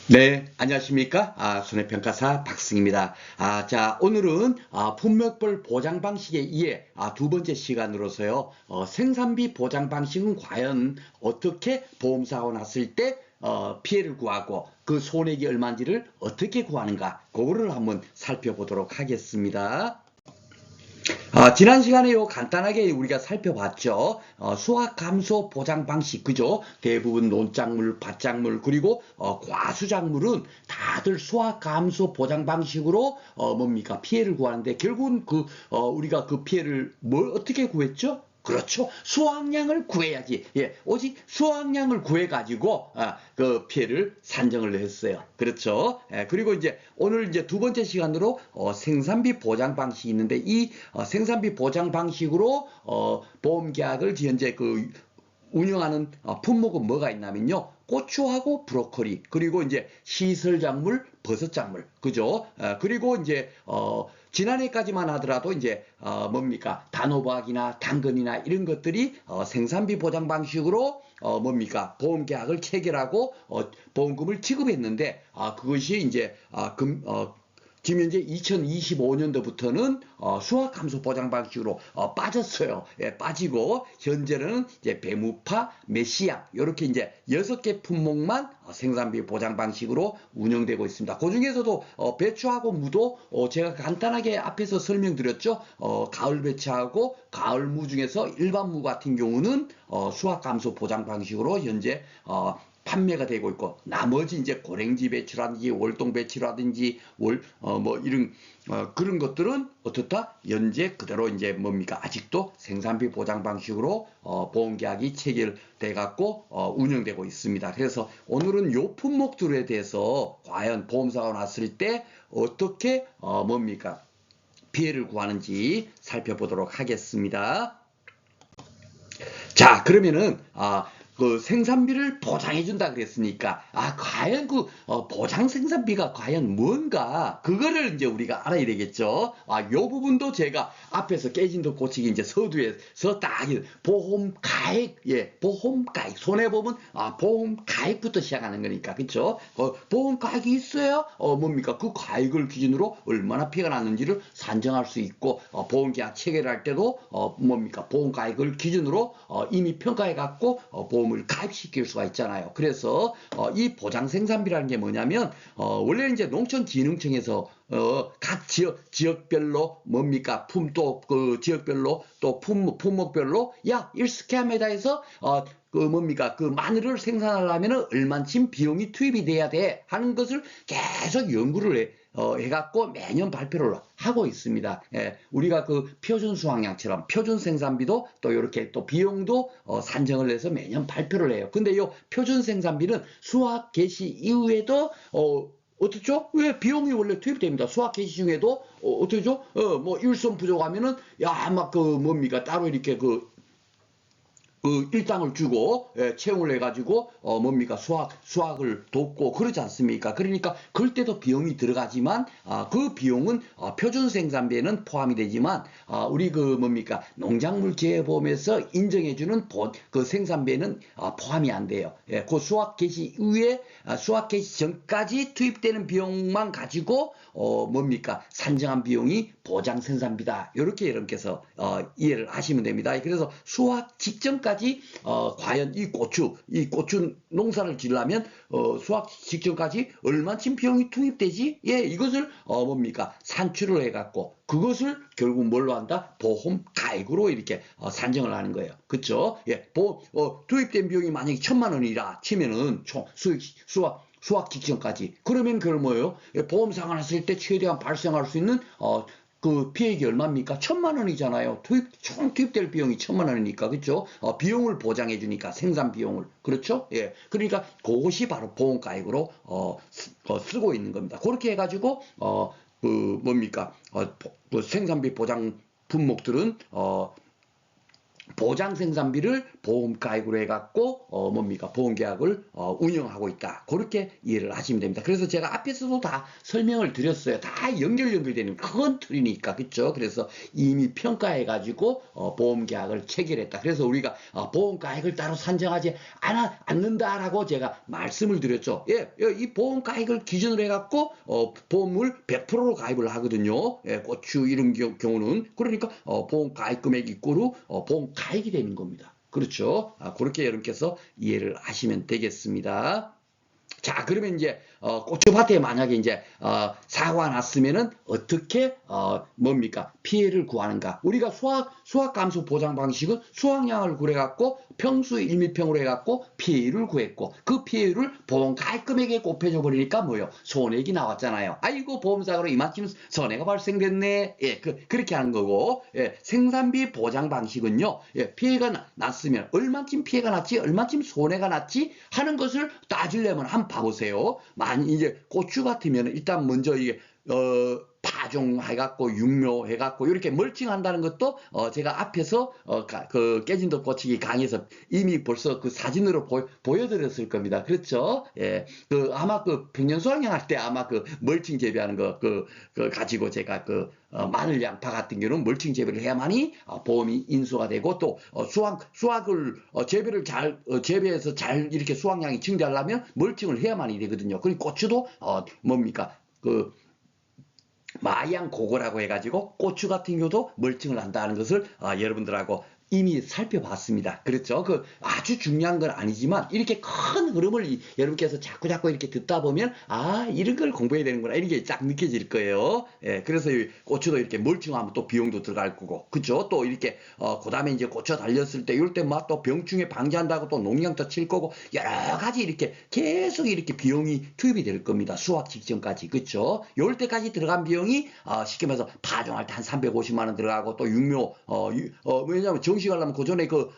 네, 안녕하십니까? 손해평가사 박승입니다. 자, 오늘은 품목별 보장 방식에 의해 두 번째 시간으로서요, 생산비 보장 방식은 과연 어떻게 보험사고 났을 때 피해를 구하고 그 손해액이 얼마인지를 어떻게 구하는가, 그거를 한번 살펴보도록 하겠습니다. 지난 시간에 간단하게 우리가 살펴봤죠. 수확 감소 보장 방식, 그죠? 대부분 논작물, 밭작물, 그리고 과수작물은 다들 수확 감소 보장 방식으로 뭡니까? 피해를 구하는데 결국은 우리가 그 피해를 어떻게 구했죠? 그렇죠. 수확량을 구해야지. 예, 오직 수확량을 구해가지고 그 피해를 산정을 했어요. 그렇죠. 예, 그리고 이제 오늘 이제 두 번째 시간으로 생산비 보장 방식이 있는데 이 생산비 보장 방식으로 보험 계약을 현재 운영하는 품목은 뭐가 있냐면요. 고추하고 브로콜리, 그리고 이제 시설작물, 버섯작물, 그죠? 그리고 이제 지난해까지만 하더라도 이제 뭡니까? 단호박이나 당근이나 이런 것들이 생산비 보장 방식으로 뭡니까? 보험 계약을 체결하고 보험금을 지급했는데 그것이 이제 지금 현재 2025년도부터는 수확 감소 보장 방식으로 빠졌어요. 예, 빠지고 현재는 이제 배무파, 메시아 이렇게 이제 6개 품목만 생산비 보장 방식으로 운영되고 있습니다. 그 중에서도 배추하고 무도 제가 간단하게 앞에서 설명드렸죠. 가을 배추하고 가을 무 중에서 일반 무 같은 경우는 수확 감소 보장 방식으로 현재 판매가 되고 있고, 나머지 이제 고랭지 배추라든지 월동 배추라든지 뭐 이런 그런 것들은 어떻다? 현재 그대로 이제 뭡니까? 아직도 생산비 보장 방식으로 보험 계약이 체결돼 갖고 운영되고 있습니다. 그래서 오늘은 요 품목들에 대해서 과연 보험사가 났을 때 어떻게 뭡니까? 피해를 구하는지 살펴보도록 하겠습니다. 자, 그러면은 그 생산비를 보장해준다 그랬으니까 과연 그 보장 생산비가 과연 뭔가 그거를 이제 우리가 알아야 되겠죠. 요 부분도 제가 앞에서 깨진 듯 고치기 이제 서두에서 딱 보험 가액, 예, 보험 가액, 손해보험은 보험 가액부터 시작하는 거니까, 그렇죠? 보험 가액이 있어야 뭡니까? 그 가액을 기준으로 얼마나 피해가 났는지를 산정할 수 있고, 보험계약 체결할 때도 뭡니까? 보험 가액을 기준으로 이미 평가해 갖고 보험을 가입시킬 수가 있잖아요. 그래서 이 보장 생산비라는 게 뭐냐면 원래 이제 농촌진흥청에서 각 지역별로 뭡니까? 또 지역별로 또 품목별로 야 1스퀘어미터 해서 그 뭡니까? 그 마늘을 생산하려면 얼만큼 비용이 투입이 돼야 돼 하는 것을 계속 연구를 해갖고 매년 발표를 하고 있습니다. 예, 우리가 그 표준 수확량처럼 표준 생산비도 또 이렇게 또 비용도 산정을 해서 매년 발표를 해요. 근데 이 표준 생산비는 수확 개시 이후에도 어떻죠? 왜 비용이 원래 투입됩니다. 수확 개시 중에도 어떻죠? 뭐 일손 부족하면은 야 막 그 뭡니까 따로 이렇게 일당을 주고 채용을 해가지고 뭡니까 수학을 돕고 그러지 않습니까? 그러니까 그럴 때도 비용이 들어가지만 그 비용은 표준 생산비에는 포함이 되지만 우리 그 뭡니까 농작물 재해보험에서 인정해주는 그 생산비에는 포함이 안 돼요. 예, 그 수확 개시 이후에 수확 개시 전까지 투입되는 비용만 가지고 뭡니까 산정한 비용이 보장 생산비다. 이렇게 여러분께서 이해를 하시면 됩니다. 그래서 수확 직전까지 과연 이 고추 농사를 지으려면 수확 직전까지 얼마쯤 비용이 투입되지? 예, 이것을 뭡니까 산출을 해갖고 그것을 결국 뭘로 한다? 보험 가액으로 이렇게 산정을 하는 거예요. 그렇죠? 예, 투입된 비용이 만약에 1,000만 원이라 치면은 총 수확 직전까지. 그러면 그걸 뭐예요? 예, 보험사가 났을 때 최대한 발생할 수 있는 그 피해액이 얼마입니까? 1,000만 원이잖아요. 총 투입될 비용이 1,000만 원이니까, 그렇죠? 비용을 보장해 주니까 생산 비용을, 그렇죠? 예, 그러니까 그것이 바로 보험가액으로 쓰고 있는 겁니다. 그렇게 해가지고 그 뭡니까? 그 생산비 보장 품목들은 보장 생산비를 보험 가입으로 해갖고 뭡니까 보험 계약을 운영하고 있다. 그렇게 이해를 하시면 됩니다. 그래서 제가 앞에서도 다 설명을 드렸어요. 다 연결되는 큰 틀이니까 그렇죠. 그래서 이미 평가해가지고 보험 계약을 체결했다. 그래서 우리가 보험 가입을 따로 산정하지 않는다라고 제가 말씀을 드렸죠. 예, 이 보험 가입을 기준으로 해갖고 보험을 100%로 가입을 하거든요. 예, 고추 이런 경우는 그러니까 보험 가입 금액 이꼬르 보험 가입이 되는 겁니다. 그렇죠. 그렇게 여러분께서 이해를 하시면 되겠습니다. 자, 그러면 이제 고추밭에 만약에 이제 사고가 났으면은 어떻게 뭡니까 피해를 구하는가? 우리가 수확 감소 보장 방식은 수확량을 구해갖고 평수 1밀평으로 해갖고 피해를 구했고 그 피해를 보험 가입금액에 곱해줘 버리니까 뭐요? 손해액이 나왔잖아요. 아이고 보험사고로 이만큼 손해가 발생됐네. 예, 그렇게 하는 거고 예, 생산비 보장 방식은요. 예, 피해가 났으면 얼마쯤 피해가 났지, 얼마쯤 손해가 났지 하는 것을 따지려면 한번 봐보세요. 이제 고추 같으면 일단 먼저 이게 파종해갖고 육묘해갖고 이렇게 멀칭한다는 것도 제가 앞에서 그 깨진 덮고치기 강의에서 이미 벌써 그 사진으로 보여드렸을 겁니다. 그렇죠? 예, 그 아마 그 백년수확량 할 때 아마 그 멀칭 재배하는 거 그 가지고 제가 그 마늘 양파 같은 경우는 멀칭 재배를 해야만이 보험이 인수가 되고 또 수확을 재배를 잘 재배해서 잘 이렇게 수확량이 증대하려면 멀칭을 해야만이 되거든요. 그리고 고추도 뭡니까 그 마양 고거라고 해가지고 고추 같은 경우도 멀칭을 한다는 것을 여러분들하고 이미 살펴봤습니다. 그렇죠? 그 아주 중요한 건 아니지만 이렇게 큰 흐름을 여러분께서 자꾸 이렇게 듣다 보면 이런 걸 공부해야 되는구나 이런 게 딱 느껴질 거예요. 예, 그래서 고추도 이렇게 멀칭하면 또 비용도 들어갈 거고, 그죠? 또 이렇게 그다음에 이제 고추 달렸을 때 이럴 때 막 또 병충해 방지한다고 또 농약도 칠 거고 여러 가지 이렇게 계속 이렇게 비용이 투입이 될 겁니다. 수확 직전까지, 그렇죠? 요 때까지 들어간 비용이 쉽게 말해서 파종할 때 한 350만 원 들어가고 또 육묘 왜냐하면 정식 하려면 그 전에 그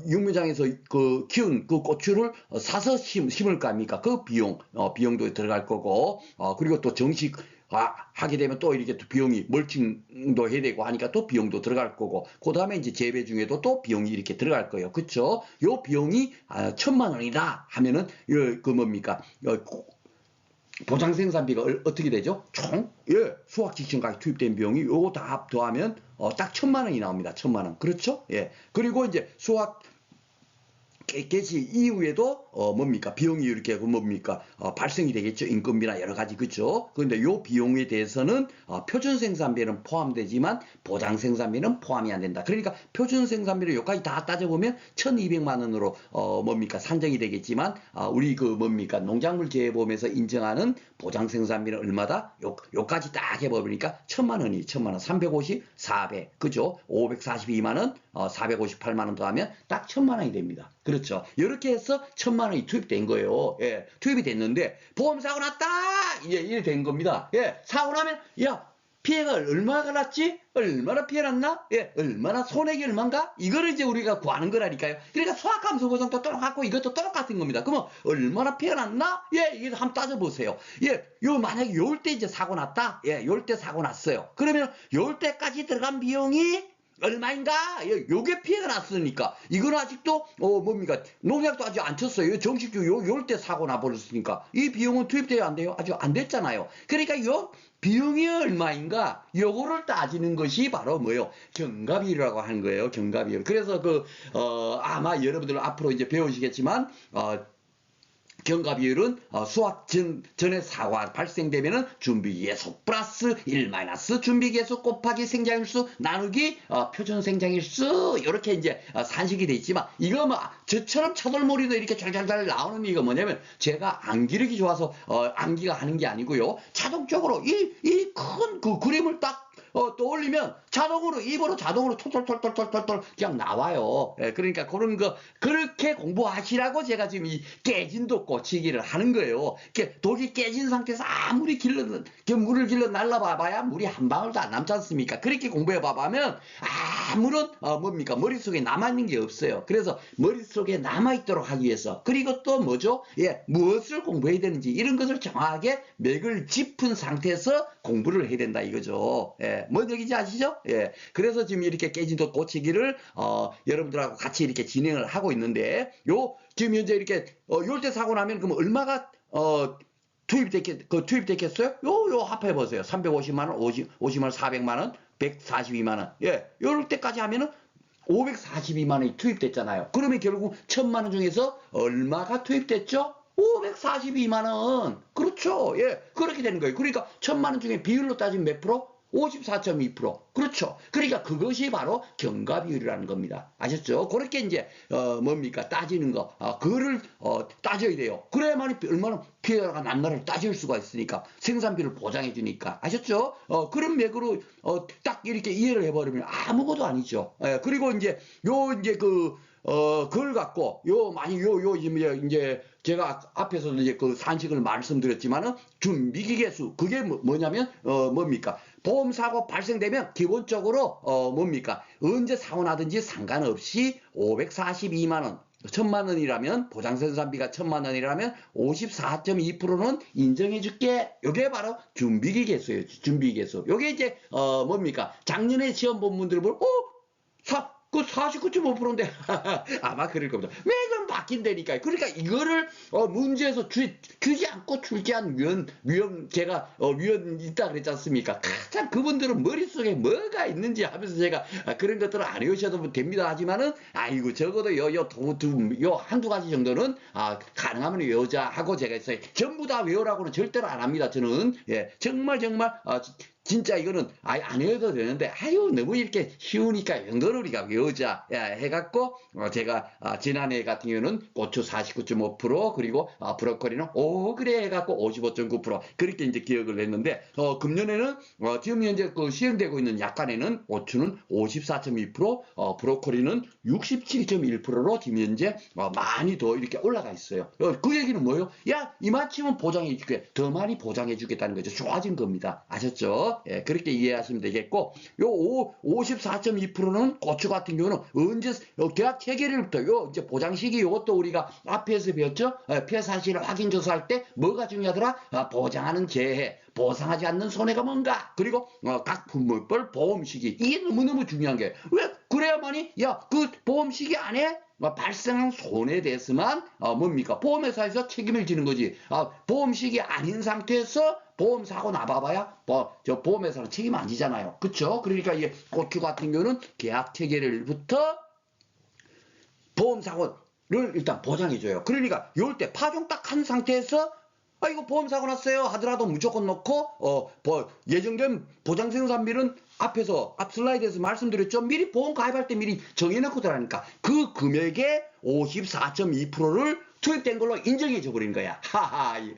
육묘장에서 그 키운 그 고추를 사서 심을 거 아닙니까? 그 비용도 들어갈 거고 그리고 또 정식 하게 되면 또 이렇게 또 비용이 멀칭도 해야 되고 하니까 또 비용도 들어갈 거고 그 다음에 이제 재배 중에도 또 비용이 이렇게 들어갈 거예요. 그쵸? 요 비용이 1,000만 원이다 하면은 그 뭡니까? 보장 생산비가 어떻게 되죠? 총 수확 직전까지 투입된 비용이 요거 다 더하면 딱 1,000만 원이 나옵니다. 1,000만 원. 그렇죠? 예. 그리고 이제 수확 개시 이후에도 뭡니까 비용이 이렇게 뭡니까 발생이 되겠죠. 인건비나 여러 가지, 그렇죠? 그런데 요 비용에 대해서는 표준 생산비는 포함되지만 보장 생산비는 포함이 안 된다. 그러니까 표준 생산비를 여기까지 다 따져보면 1,200만 원으로 뭡니까 산정이 되겠지만 우리 그 뭡니까 농작물 재배보험에서 인정하는 보장 생산비는 얼마다? 요까지 딱 해버리니까 1,000만 원이 1,000만 원 350, 400, 그죠? 542만 원, 458만 원 더하면 딱 1,000만 원이 됩니다. 그렇죠. 이렇게 해서 1,000만 원이 투입된 거예요. 예, 투입이 됐는데 보험 사고 났다. 이래 된 겁니다. 예, 사고 나면 피해가 얼마가 났지? 얼마나 피해 났나? 예, 얼마나 손해액이 얼마인가? 이거를 이제 우리가 구하는 거라니까요. 그러니까 수확감소 보장도 똑같고 이것도 똑같은 겁니다. 그러면 얼마나 피해 났나? 예, 이거 한번 따져보세요. 예, 만약에 요럴 때 이제 사고 났다. 예, 요럴 때 사고 났어요. 그러면 요럴 때까지 들어간 비용이 얼마인가? 요게 피해가 났으니까 이건 아직도 뭡니까 농약도 아직 안 쳤어요. 정식적으로 요럴 때 사고 나버렸으니까 이 비용은 투입돼야 안 돼요. 아직 안 됐잖아요. 그러니까 요 비용이 얼마인가 요거를 따지는 것이 바로 뭐예요? 경과비율이라고 하는 거예요. 경과비율. 그래서 아마 여러분들 앞으로 이제 배우시겠지만 경과비율은 수확 전에 사고가 발생되면은 준비계수 플러스 1 마이너스 준비계수 곱하기 생장일수 나누기 표준 생장일수 이렇게 이제 산식이 돼 있지만 이거 저처럼 차돌머리도 이렇게 잘잘잘 나오는 이거 뭐냐면 제가 암기력이 좋아서 암기가 하는 게 아니고요. 자동적으로 이 큰 그 그림을 딱 떠올리면 자동으로 입으로 자동으로 톨톨톨톨톨톨 그냥 나와요. 예, 그러니까 그런 거 그렇게 공부하시라고 제가 지금 이 깨진 독 고치기를 하는 거예요. 독이 깨진 상태에서 아무리 물을 길러 날라봐봐야 물이 한 방울도 안 남지 않습니까? 그렇게 공부해봐보면 아무런 뭡니까 머릿속에 남아있는 게 없어요. 그래서 머릿속에 남아있도록 하기 위해서 그리고 또 뭐죠? 예, 무엇을 공부해야 되는지 이런 것을 정확하게 맥을 짚은 상태에서 공부를 해야 된다 이거죠. 예. 예, 뭔 얘기인지 아시죠? 예, 그래서 지금 이렇게 깨진 돈 고치기를 여러분들하고 같이 이렇게 진행을 하고 있는데 지금 현재 이렇게 요때 사고 나면 그럼 얼마가 투입됐겠어요? 요 합해 보세요. 350만 원, 50만 원, 400만 원, 142만 원. 예, 요럴 때까지 하면은 542만 원이 투입됐잖아요. 그러면 결국 1000만 원 중에서 얼마가 투입됐죠? 542만 원. 그렇죠. 예, 그렇게 되는 거예요. 그러니까 1000만 원 중에 비율로 따지면 몇 프로? 54.2%. 그렇죠. 그러니까 그것이 바로 경과 비율이라는 겁니다. 아셨죠? 그렇게 이제 뭡니까? 따지는 거. 그거를 따져야 돼요. 그래야만 얼마나 피해가 남나를 따질 수가 있으니까 생산비를 보장해 주니까. 아셨죠? 그런 맥으로 딱 이렇게 이해를 해버리면 아무것도 아니죠. 예, 그리고 이제 그걸 갖고, 이제, 제가 앞에서도 이제 그 산식을 말씀드렸지만은, 준비기계수, 그게 뭐냐면, 뭡니까? 보험사고 발생되면 기본적으로, 뭡니까? 언제 사고 나든지 상관없이 542만원, 1000만 원이라면, 보장생산비가 1000만 원이라면 54.2%는 인정해줄게. 요게 바로 준비기계수예요. 준비기계수. 요게 이제, 뭡니까? 작년에 시험 본 분들 보면, 그 49.5%인데 아마 그럴 겁니다. 매년 바뀐다니까요. 그러니까 이거를 문제에서 주지 않고 출제한 위원 제가 위원 있다 그랬지 않습니까? 참 그분들은 머릿속에 뭐가 있는지 하면서 제가 그런 것들을 안 외우셔도 됩니다. 하지만은 아이고 적어도 요 한두 가지 정도는 가능하면 외우자 하고 제가 했어요. 전부 다 외우라고는 절대로 안 합니다. 저는 예 정말 진짜 이거는 안 외워도 되는데 너무 이렇게 쉬우니까 이거는 우리가 외우자 해갖고 제가 지난해 같은 경우는 고추 49.5% 그리고 브로콜리는 그래 해갖고 55.9% 그렇게 이제 기억을 했는데 금년에는 지금 현재 그 시행되고 있는 약간에는 고추는 54.2% 브로콜리는 67.1%로 지금 현재 많이 더 이렇게 올라가 있어요. 그 얘기는 뭐예요? 이만치면 보장해줄게. 더 많이 보장해주겠다는 거죠. 좋아진 겁니다. 아셨죠? 예, 그렇게 이해하시면 되겠고, 요 54.2%는 고추 같은 경우는 언제 계약 체결일부터 이제 보장 시기 요것도 우리가 앞에서 배웠죠? 피해 사실을 확인 조사할 때 뭐가 중요하더라? 보장하는 재해, 보상하지 않는 손해가 뭔가, 그리고 각 품목별 보험 시기 이게 너무너무 중요한 게 왜 그래야만이 그 보험 시기 안에 발생한 손해에 대해서만 뭡니까? 보험회사에서 책임을 지는 거지. 보험 시기 아닌 상태에서 보험 사고 나봐봐야 저 보험회사는 책임 안 지잖아요. 그렇죠? 그러니까 이게 고추 같은 경우는 계약 체결일부터 보험 사고를 일단 보장해줘요. 그러니까 요럴 때 파종 딱 한 상태에서 이거 보험 사고 났어요 하더라도 무조건 넣고 예정된 보장생산비는 앞에서 앞 슬라이드에서 말씀드렸죠. 미리 보험 가입할 때 미리 정해놓고 들어가니까 그 금액의 54.2%를 투입된 걸로 인정해 줘버린 거야.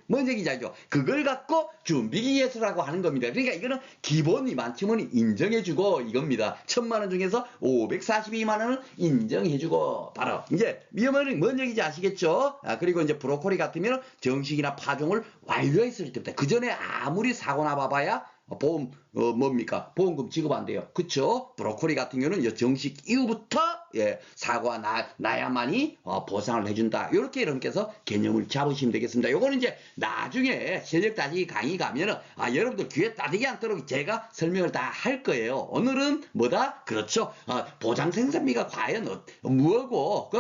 뭔 얘기인지 알죠? 그걸 갖고 준비기계수라고 하는 겁니다. 그러니까 이거는 기본 이만큼은 인정해주고 이겁니다. 1000만 원 중에서 542만 원은 인정해주고 바로 이제 위험은 뭔 얘기인지 아시겠죠? 그리고 이제 브로콜리 같으면 정식이나 파종을 완료했을 때부터 그 전에 아무리 사고 나봐봐야 보험 뭡니까? 보험금 지급 안 돼요. 그쵸? 브로콜리 같은 경우는 정식 이후부터 사고가 나야만이 보상을 해준다. 이렇게 여러분께서 개념을 잡으시면 되겠습니다. 요거는 이제 나중에 실력 따지기 강의 가면은 여러분들 귀에 따지기 않도록 제가 설명을 다 할 거예요. 오늘은 뭐다? 그렇죠. 보장 생산비가 과연 뭐고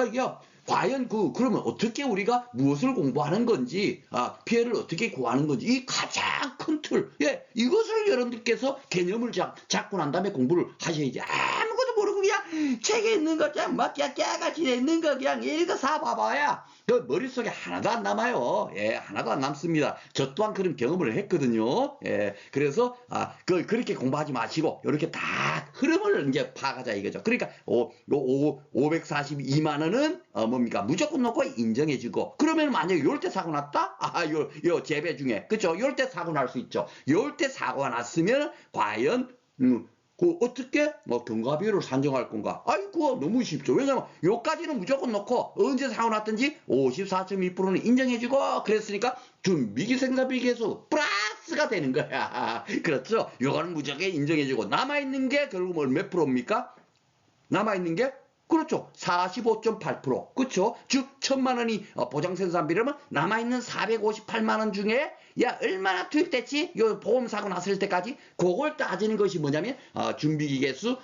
과연 그러면 어떻게 우리가 무엇을 공부하는 건지 피해를 어떻게 구하는 건지 이 가장 큰 틀 이것을 여러분들께서 개념을 잡고 난 다음에 공부를 하셔야지. 아무것도 모르고 그냥 책에 있는 거 그냥 막 깨같이 있는 거 그냥 읽어서 봐봐야 그 머릿속에 하나도 안 남아요. 하나도 안 남습니다. 저 또한 그런 경험을 했거든요. 그래서 그렇게 공부하지 마시고 이렇게 다 흐름을 이제 파악하자 이거죠. 그러니까 542만 원은 뭡니까? 무조건 놓고 인정해주고 그러면 만약에 요럴 때 사고 났다? 요 재배 중에 그쵸? 요럴 때 사고 날 수 있죠. 요럴 때 사고가 났으면 과연 어떻게 경과 비율을 산정할 건가? 그거 너무 쉽죠. 왜냐면 요까지는 무조건 놓고 언제 사고 났든지 54.2%는 인정해주고 그랬으니까 준비기 생산비 계수 플러스가 되는 거야. 그렇죠? 요거는 무조건 인정해주고 남아있는 게 결국 몇 프로입니까? 남아있는 게 그렇죠. 45.8%. 그렇죠. 즉 1,000만 원이 보장 생산비라면 남아있는 458만 원 중에 야 얼마나 투입됐지? 요 보험 사고 났을 때까지 그걸 따지는 것이 뭐냐면 준비기 개수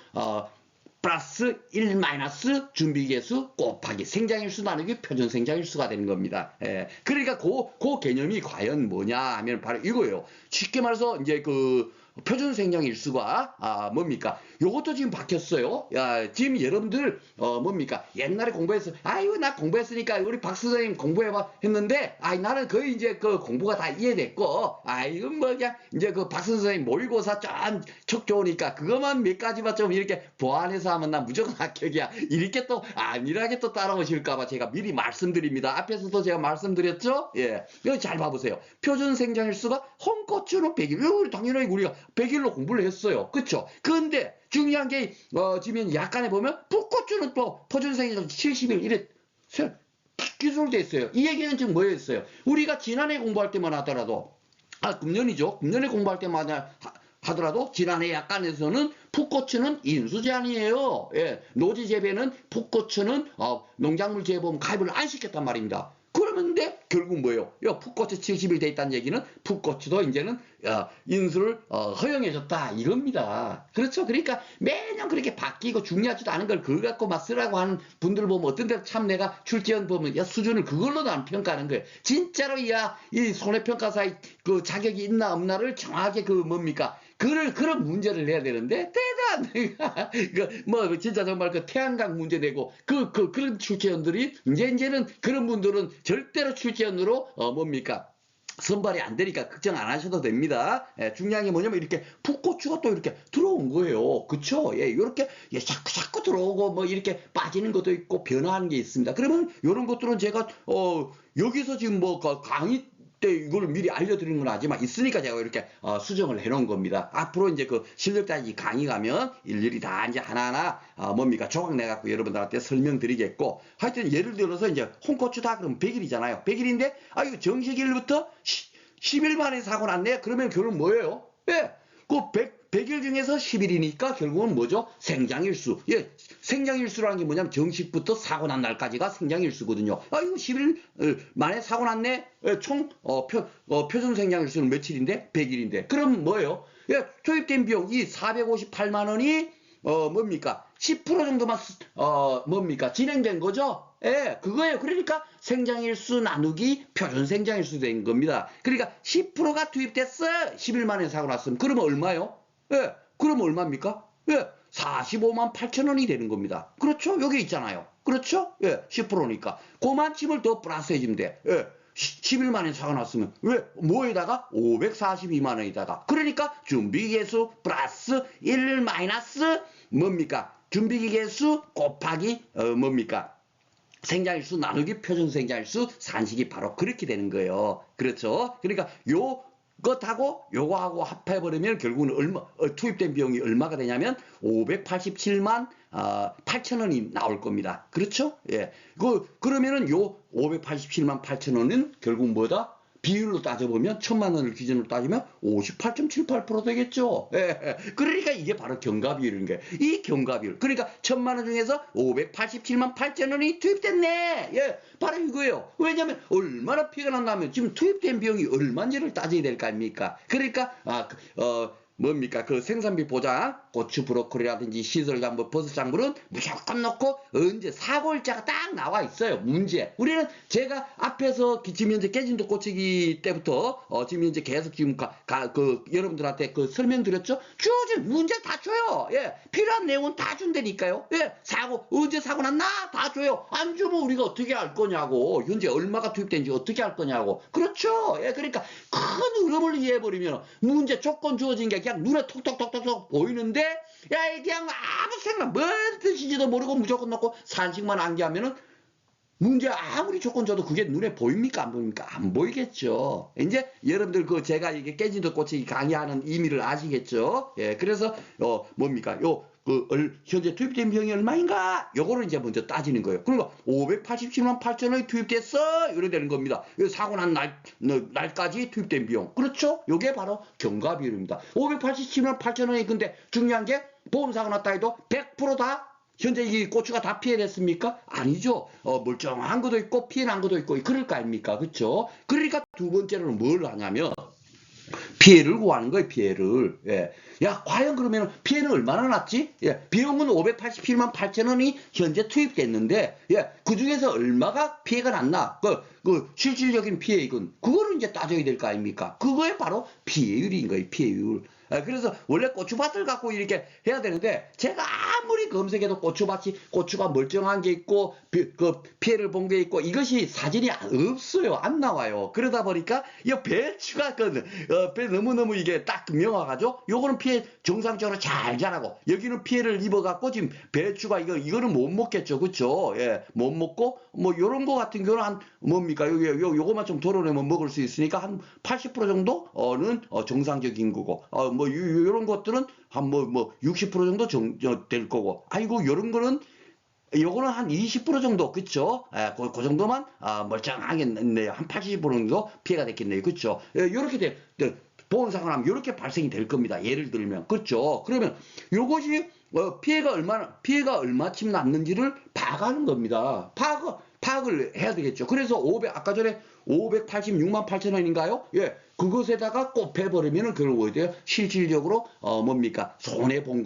플러스 1 마이너스 준비기 개수 곱하기 생장일수 나누기 표준 생장일수가 되는 겁니다. 예. 그러니까 그 개념이 과연 뭐냐 하면 바로 이거예요. 쉽게 말해서 이제 그 표준 생장일수가 뭡니까? 요것도 지금 바뀌었어요. 야, 지금 여러분들 뭡니까? 옛날에 공부해서 아유 나 공부했으니까 우리 박 선생님 공부해봐 했는데 나는 거의 이제 그 공부가 다 이해됐고 이건 뭐 그냥 이제 그 박 선생님 모의고사 좀 좋으니까 그것만 몇 가지만 좀 이렇게 보완해서 하면 나 무조건 합격이야. 이렇게 또 안일하게 또 따라오실까봐 제가 미리 말씀드립니다. 앞에서도 제가 말씀드렸죠? 예, 여기 잘 봐보세요. 표준 생장일수가 홍고추는 100일. 이거 당연히 우리가 100일로 공부를 했어요. 그쵸? 근데 중요한 게 지금 약간에 보면 풋고추는 또 표준 생장일수 70일 이래 기술돼 있어요. 이 얘기는 지금 뭐였어요? 우리가 지난해 공부할 때만 하더라도 금년이죠. 금년에 공부할 때마다 하더라도 지난해 약간에서는 풋고추는 인수제한이에요. 예, 노지 재배는 풋고추는 농작물 재보험 가입을 안 시켰단 말입니다. 그러는데 결국 뭐예요? 풋고추 70일 돼 있다는 얘기는 풋고추도 이제는 인수를 허용해줬다 이겁니다. 그렇죠? 그러니까 매년 그렇게 바뀌고 중요하지도 않은 걸 그걸 갖고 막 쓰라고 하는 분들 보면 어떤 데 참 내가 출제원 보면 수준을 그걸로 난 평가하는 거예요. 진짜로 이 손해평가사의 그 자격이 있나 없나를 정확하게 뭡니까? 그런 문제를 내야 되는데 대단 뭐 진짜 정말 그 태양광 문제 내고 그런 출제원들이 이제는 그런 분들은 절대로 출제원으로 뭡니까? 선발이 안 되니까 걱정 안 하셔도 됩니다. 예, 중요한 게 뭐냐면 이렇게 풋고추가 또 이렇게 들어온 거예요. 그쵸? 예, 이렇게 자꾸 들어오고 뭐 이렇게 빠지는 것도 있고 변화하는 게 있습니다. 그러면 이런 것들은 제가 여기서 지금 뭐 강의 때 이걸 미리 알려드리는 건 아니지만 있으니까 제가 이렇게 수정을 해놓은 겁니다. 앞으로 이제 그 실력 따지기 강의 가면 일일이 다 이제 하나하나 뭡니까 조각 내갖고 여러분들한테 설명드리겠고 하여튼 예를 들어서 이제 홍고추다 그러면 100일이잖아요. 100일인데 이거 정식일부터 10일 만에 사고 났네. 그러면 결국 뭐예요? 예, 그 100일 중에서 10일이니까 결국은 뭐죠? 생장일수. 예, 생장일수라는 게 뭐냐면 정식부터 사고 난 날까지가 생장일수거든요. 이거 10일 만에 사고 났네. 예, 총 표준 생장일수는 며칠인데? 100일인데. 그럼 뭐예요? 예, 투입된 비용 이 458만 원이 뭡니까? 10% 정도만 뭡니까? 진행된 거죠? 예, 그거예요. 그러니까 생장일수 나누기 표준 생장일수 된 겁니다. 그러니까 10%가 투입됐어. 10일 만에 사고 났으면. 그러면 얼마요? 예, 그러면 얼마입니까? 예, 45만 8천 원이 되는 겁니다. 그렇죠? 여기 있잖아요. 그렇죠? 예, 10%니까. 그만 칩을 더 플러스 해주면 돼. 예. 10일 만에 사고 났으면 왜 뭐에다가 542만 원에다가 그러니까 준비기계수 플러스 1 마이너스 뭡니까 준비기계수 곱하기 뭡니까 생장일수 나누기 표준 생장일수 산식이 바로 그렇게 되는 거예요. 그렇죠? 그러니까 요것하고 요거하고 합해버리면 결국은 투입된 비용이 얼마가 되냐면 587만 8천 원이 나올 겁니다. 그렇죠? 예. 그러면은 요 587만 8천 원은 결국 뭐다? 비율로 따져보면 1,000만 원을 기준으로 따지면 58.78% 되겠죠. 예. 그러니까 이게 바로 경과비율인 거예요. 이 경과비율. 그러니까 1,000만 원 중에서 587만 8천 원이 투입됐네. 예. 바로 이거예요. 왜냐면 얼마나 피가 난다면 지금 투입된 비용이 얼마인지를 따져야 될 거 아닙니까? 그러니까 뭡니까? 그 생산비 보장, 고추, 브로콜리라든지 시설작물, 버섯작물은 무조건 넣고 언제 사골자가 딱 나와 있어요. 문제. 우리는 제가 앞에서 지금 현재 깨진도 꽂히기 때부터 지금 현재 계속 지금 여러분들한테 그 설명드렸죠? 주어진 문제 다 줘요. 예. 필요한 내용은 다 준다니까요. 예. 언제 사고 났나? 다 줘요. 안 주면 우리가 어떻게 할 거냐고. 현재 얼마가 투입된지 어떻게 할 거냐고. 그렇죠. 예. 그러니까 큰 흐름을 이해해버리면 문제 조건 주어진 게 그냥 눈에 톡톡톡톡 보이는데 야 이게 그냥 아무 생각 뭔 뜻인지도 모르고 무조건 넣고 산식만 암기하면은 문제 아무리 조건 줘도 그게 눈에 보입니까 안 보입니까? 안 보이겠죠. 이제 여러분들 제가 이게 깨진도 꽂히기 강의하는 의미를 아시겠죠? 예, 그래서 뭡니까? 현재 투입된 비용이 얼마인가? 요거를 이제 먼저 따지는 거예요. 그러니까 587만 8천 원이 투입됐어! 이래 되는 겁니다. 사고 난 날까지 투입된 비용. 그렇죠? 요게 바로 경과비율입니다. 587만 8천 원이 근데 중요한 게 보험사고 났다 해도 100% 다 현재 이 고추가 다 피해냈습니까? 아니죠. 멀쩡한 것도 있고 피해난 것도 있고 그럴 거 아닙니까? 그렇죠? 그러니까 두 번째로는 뭘 하냐면 피해를 구하는 거예요, 피해를. 예. 야, 과연 그러면 피해는 얼마나 났지? 예. 비용은 587만 8천 원이 현재 투입됐는데, 예. 그 중에서 얼마가 피해가 났나? 그 실질적인 피해액은, 그거를 이제 따져야 될 거 아닙니까? 그거에 바로 피해율인 거예요, 피해율. 그래서 원래 고추밭을 갖고 이렇게 해야 되는데 제가 아무리 검색해도 고추가 멀쩡한 게 있고 그 피해를 본 게 있고 이것이 사진이 없어요. 안 나와요. 그러다 보니까 이 배추가 너무너무 이게 딱 명확하죠. 요거는 피해 정상적으로 잘 자라고 여기는 피해를 입어갖고 지금 배추가 이거는 못 먹겠죠. 그쵸? 예, 못 먹고 뭐 요런 거 같은 경우는 한 뭡니까? 요거만 좀 덜어내면 먹을 수 있으니까 한 80% 정도는 정상적인 거고 뭐 요런 것들은 한 뭐 60% 정도 될 거고 아이고 요런 거는 요거는 한 20% 정도 그쵸? 그 정도만 멀쩡하게 냈네요. 한 80% 정도 피해가 됐겠네요. 그쵸? 요렇게 보험사고 나면 요렇게 발생이 될 겁니다. 예를 들면 그쵸? 그러면 요것이 피해가 얼마쯤 났는지를 파악하는 겁니다. 파악을 해야 되겠죠. 그래서 아까 전에 586만 8천 원인가요? 예. 그것에다가 곱해버리면은 그걸 뭐 돼요? 실질적으로, 뭡니까? 손해본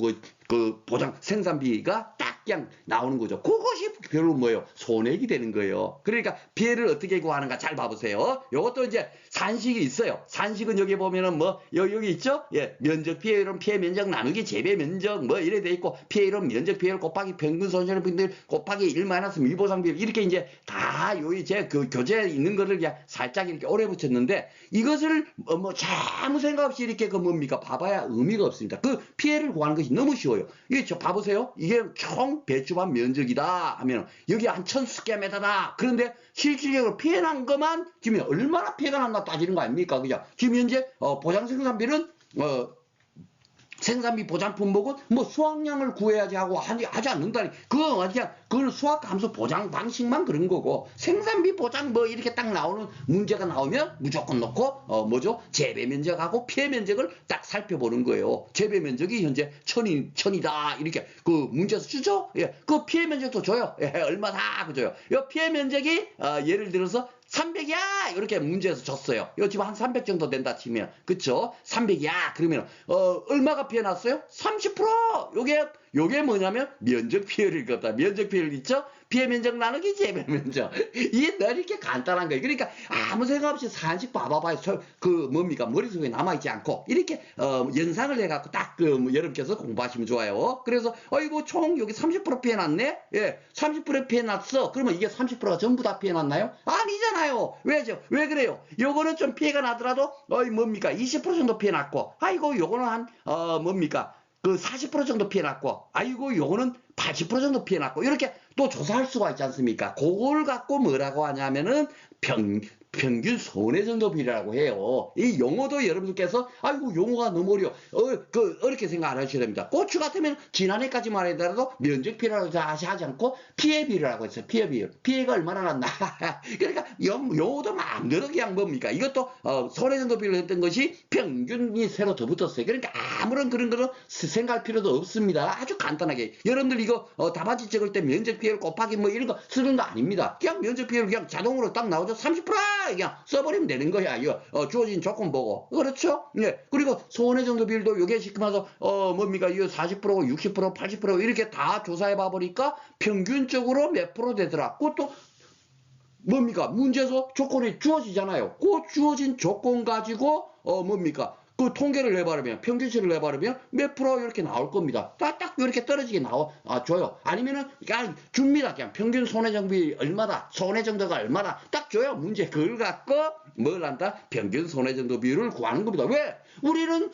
그 보장, 생산비가 딱 그냥 나오는 거죠. 그것이 별로 뭐예요? 손해액이 되는 거예요. 그러니까 피해를 어떻게 구하는가 잘 봐보세요. 요것도 이제 산식이 있어요. 산식은 여기 보면은 뭐, 여기 있죠? 예. 면적 피해율은 피해 면적 나누기 재배 면적 뭐 이래 돼 있고, 피해율은 면적 피해율 곱하기 평균 손실비율 곱하기 1 마이너스 미보상 비율 이렇게 이제 다 요이 제 그 교재에 있는 거를 그냥 살짝 이렇게 오래 붙였는데 이것을 뭐 아무 생각 없이 이렇게 그 뭡니까 봐봐야 의미가 없습니다. 그 피해를 구하는 것이 너무 쉬워요. 이게 봐보세요. 이게 총 배추밭 면적이다 하면 여기 한 1000스퀘어미터다. 그런데 실질적으로 피해 난 것만 지금 얼마나 피해가 났나 따지는 거 아닙니까? 그죠? 지금 현재 보장 생산비는 생산비 보장 품목은 뭐 수확량을 구해야지 하고 하지 않는다니 그건 수확 감소 보장 방식만 그런 거고 생산비 보장 뭐 이렇게 딱 나오는 문제가 나오면 무조건 넣고 뭐죠 재배 면적하고 피해 면적을 딱 살펴보는 거예요. 재배 면적이 현재 천이다 이렇게 그 문제에서 주죠. 예, 그 피해 면적도 줘요. 예, 얼마다 그줘요. 이 피해 면적이 예를 들어서 300이야 이렇게 문제에서 줬어요. 이거 지금 한 300 정도 된다 치면 그쵸? 300이야 그러면 얼마가 피해 났어요? 30%. 요게 뭐냐면 면적 피해를 겁니다. 면적 피해를 있죠? 피해 면적 나누기 재배 면적. 이게 늘 이렇게 간단한 거예요. 그러니까 아무 생각 없이 산식 봐봐봐요. 그 뭡니까 머릿속에 남아있지 않고 이렇게 연상을 해갖고 딱 여러분께서 공부하시면 좋아요. 그래서 이거 총 여기 30% 피해 났네. 예, 30% 피해 났어. 그러면 이게 30%가 전부 다 피해 났나요? 아니잖아요. 왜죠? 왜 그래요? 요거는 좀 피해가 나더라도 뭡니까 20% 정도 피해 났고 아이고 요거는 한 뭡니까 그 40% 정도 피해 났고 아이고 요거는 80% 정도 피해 났고 이렇게 또 조사할 수가 있지 않습니까? 그걸 갖고 뭐라고 하냐면은 평균 손해정도비라고 해요. 이 용어도 여러분들께서 아이고 용어가 너무 어렵게 생각 안 하셔야 됩니다. 고추 같으면 지난해까지만 하더라도 면적 피해라고 하지 않고 피해 비율이라고 했어요. 피해 비율. 피해가 얼마나 났나. 그러니까 용어도 마음대로 그냥 뭡니까? 이것도 손해정도비를 했던 것이 평균이 새로 더 붙었어요. 그러니까 아무런 그런 거는 생각할 필요도 없습니다. 아주 간단하게. 여러분들 이거 답안지 적을 때 면적 피해를 곱하기 뭐 이런 거 쓰는 거 아닙니다. 그냥 면적 피해를 그냥 자동으로 딱 나오죠. 30% 그냥 써버리면 되는 거야. 이거 주어진 조건 보고 그렇죠? 예. 그리고 손해정도 비율도 요게 지금 와서 뭡니까 이거 40% 60% 80% 이렇게 다 조사해 봐 보니까 평균적으로 몇 프로 되더라. 그것도 뭡니까 문제에서 조건이 주어지잖아요. 그 주어진 조건 가지고 뭡니까 그 통계를 내바르면 평균치를 내바르면 몇 프로 이렇게 나올 겁니다. 딱 이렇게 떨어지게 줘요. 아니면은 그냥 줍니다. 그냥 평균 손해정비 얼마다 손해정도가 얼마다 딱 줘요. 문제 그걸 갖고 뭘 한다? 평균 손해정도 비율을 구하는 겁니다. 왜? 우리는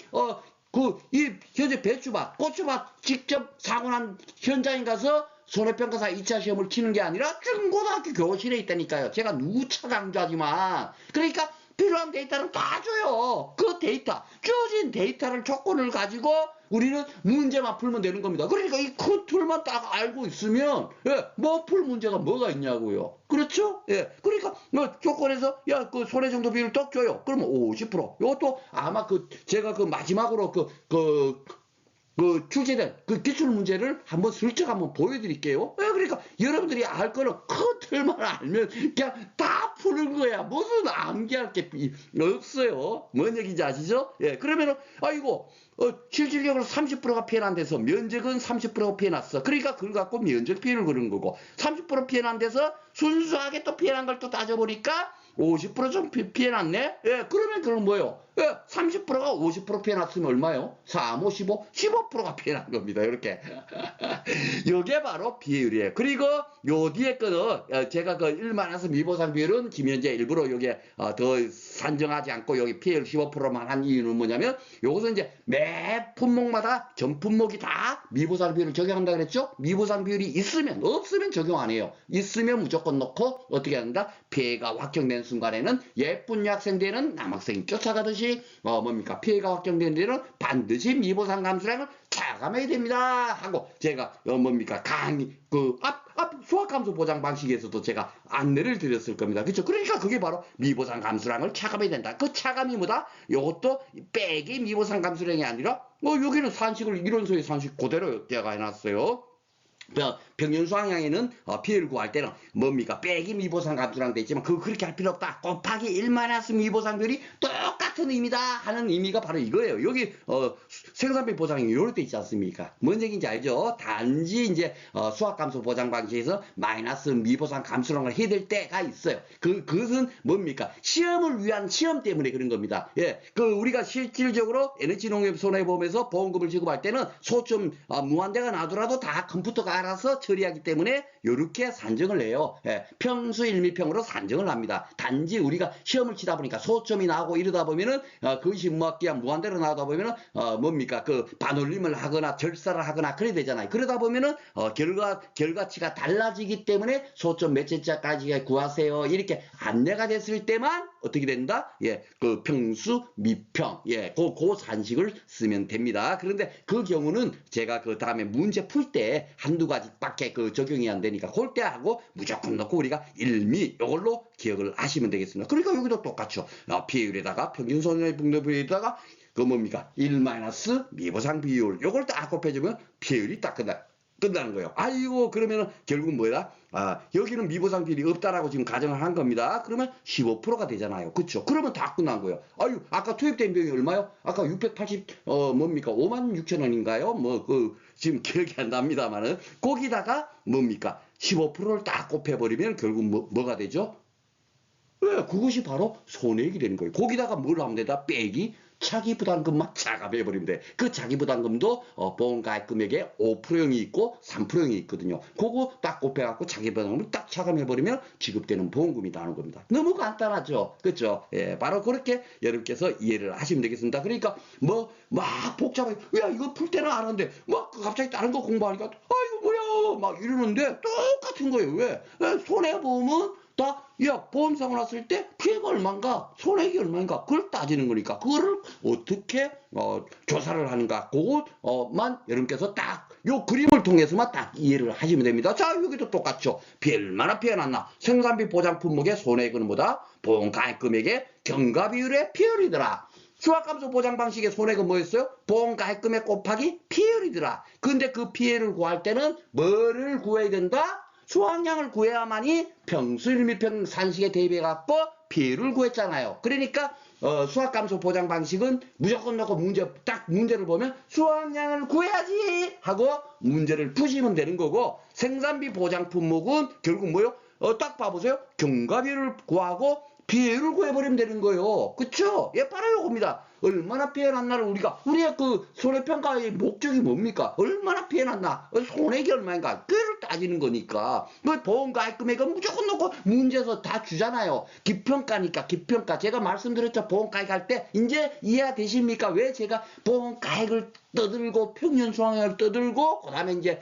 이 현재 배추밭 고추밭 직접 사고 난 현장에 가서 손해평가사 2차 시험을 치는 게 아니라 중고등학교 교실에 있다니까요. 제가 누차 강조하지만 그러니까 필요한 데이터는 다 줘요. 그 데이터, 주어진 데이터를 조건을 가지고 우리는 문제만 풀면 되는 겁니다. 그러니까 이 큰 툴만 딱 알고 있으면 뭐 풀 문제가 뭐가 있냐고요. 그렇죠? 예. 그러니까 뭐 조건에서 그 손해정도 비율을 딱 줘요. 그러면 50%. 이것도 아마 제가 마지막으로 그 출제된 그 기출 문제를 한번 슬쩍 한번 보여드릴게요. 그러니까 여러분들이 알 거는 그 틀만 알면 그냥 다 푸는 거야. 무슨 암기할 게 없어요. 뭔 얘기인지 아시죠? 예, 그러면은 아이고 실질적으로 30%가 피해 난 데서 면적은 30%가 피해 났어. 그러니까 그걸 갖고 면적 피해를 그런 거고 30% 피해 난 데서 순수하게 또 피해 난 걸 또 따져보니까 50%좀 피해 났네? 예, 그러면 그건 뭐예요? 예, 30%가 50% 피해 났으면 얼마요? 3, 5, 15, 15%가 피해 난 겁니다. 이렇게. 요게 바로 비율이에요. 그리고 요 뒤에 거는 제가 그 1만에서 미보상 비율은 김현재 일부러 요게 더 산정하지 않고 여기 피해율 15%만 한 이유는 뭐냐면 요것은 이제 매 품목마다 전 품목이 다 미보상 비율을 적용한다 그랬죠? 미보상 비율이 있으면 없으면 적용 안 해요. 있으면 무조건 넣고 어떻게 한다? 피해가 확정된 순간에는 예쁜 학생들은 남학생이 쫓아가듯이 뭡니까? 피해가 확정된 데는 반드시 미보상 감수량을 차감해야 됩니다 하고 제가 뭡니까 강의 그 앞 수학함수 보장 방식에서도 제가 안내를 드렸을 겁니다. 그렇죠? 그러니까 그게 바로 미보상 감수량을 차감해야 된다. 그 차감이 뭐다? 이것도 빼기 미보상 감수량이 아니라 여기는 산식을 이론서의 산식 그대로 제가 해놨어요. 평균 수학량에는 피해를 구할 때는 뭡니까? 빼기 미보상 감수랑 돼 있지만 그렇게 할 필요 없다. 곱하기 1마이너스 미보상 비율이 똑같은 의미다 하는 의미가 바로 이거예요. 여기 생산비 보장이 이럴 때 있지 않습니까? 뭔 얘기인지 알죠? 단지 이제 수학감수 보장 방식에서 마이너스 미보상 감수랑을 해야 될 때가 있어요. 그것은 뭡니까? 시험을 위한 시험 때문에 그런 겁니다. 예, 우리가 실질적으로 에너지농협 손해보험에서 보험금을 지급할 때는 소점 무한대가 나더라도 다 컴퓨터가 알아서 처리하기 때문에 이렇게 산정을 해요. 예, 평수 1미평으로 산정을 합니다. 단지 우리가 시험을 치다 보니까 소점이 나오고 이러다 보면은 그것이 무학기야 무한대로 나오다 보면은 뭡니까? 반올림을 하거나 절사를 하거나 그래야 되잖아요. 그러다 보면은 결과치가 달라지기 때문에 소점 몇 채짜까지 구하세요. 이렇게 안내가 됐을 때만 어떻게 된다? 예, 평수 미평, 예, 그 산식을 쓰면 됩니다. 그런데 그 경우는 제가 그 다음에 문제 풀 때 한두 가지밖에 적용이 안 되니까 그럴 때 하고 무조건 넣고 우리가 1미 이걸로 기억을 하시면 되겠습니다. 그러니까 여기도 똑같죠. 피해율에다가 평균 손해분배비율에다가 뭡니까? 1 마이너스 미보상 비율 요걸 딱 곱해주면 피해율이 딱 끝나는 거예요. 아이고 그러면은 결국 뭐야? 여기는 미보상 비율이 없다라고 지금 가정을 한 겁니다. 그러면 15%가 되잖아요. 그렇죠? 그러면 다 끝난 거예요. 아유 아까 투입된 비용이 얼마요? 아까 680 뭡니까? 5만 6천 원인가요? 지금 기억이 안 납니다만은 거기다가 뭡니까? 15%를 딱 곱해버리면 결국 뭐가 되죠? 왜? 그것이 바로 손해액이 되는 거예요. 거기다가 뭘 하면 되다? 빼기 차기부담금만 차감해버리면 돼. 그 차기부담금도 보험가입 금액에 5%형이 있고 3%형이 있거든요. 그거 딱 곱해갖고 차기부담금을 딱 차감해버리면 지급되는 보험금이 나오는 겁니다. 너무 간단하죠? 그렇죠? 예, 바로 그렇게 여러분께서 이해를 하시면 되겠습니다. 그러니까 막 복잡하게 야 이거 풀 때는 알았는데 막 갑자기 다른 거 공부하니까 이거 뭐야 막 이러는데 똑같은 거예요. 왜? 손해보험은 보험사고 났을 때 피해가 얼마인가 손해액이 얼마인가 그걸 따지는 거니까 그거를 어떻게 조사를 하는가 그것만 여러분께서 딱 요 그림을 통해서만 딱 이해를 하시면 됩니다. 자 여기도 똑같죠. 얼마나 피해 났나 생산비 보장 품목의 손해액은 뭐다? 보험 가입 금액의 경과 비율의 피해율이더라. 수학감소 보장 방식의 손해액은 뭐였어요? 보험 가입 금액 곱하기 피해율이더라. 근데 그 피해를 구할 때는 뭐를 구해야 된다? 수확량을 구해야만이 평수 1미평 산식에 대비해갖고 피해를 구했잖아요. 그러니까 수확감소 보장 방식은 무조건 넣고 문제를 보면 수확량을 구해야지 하고 문제를 푸시면 되는 거고 생산비 보장 품목은 결국 뭐요? 딱 봐보세요. 경과비율을 구하고 피해를 구해버리면 되는 거예요. 그쵸? 예, 바로 이겁니다. 얼마나 피해 났나를 우리의 손해평가의 목적이 뭡니까? 얼마나 피해 났나? 손해액이 얼마인가? 그걸 따지는 거니까. 보험 가입 금액은 무조건 놓고 문제에서 다 주잖아요. 기평가니까, 기평가. 제가 말씀드렸죠. 보험 가입할 때, 이제 이해되십니까? 왜 제가 보험 가입을 떠들고, 평균 수확량을 떠들고, 그 다음에 이제,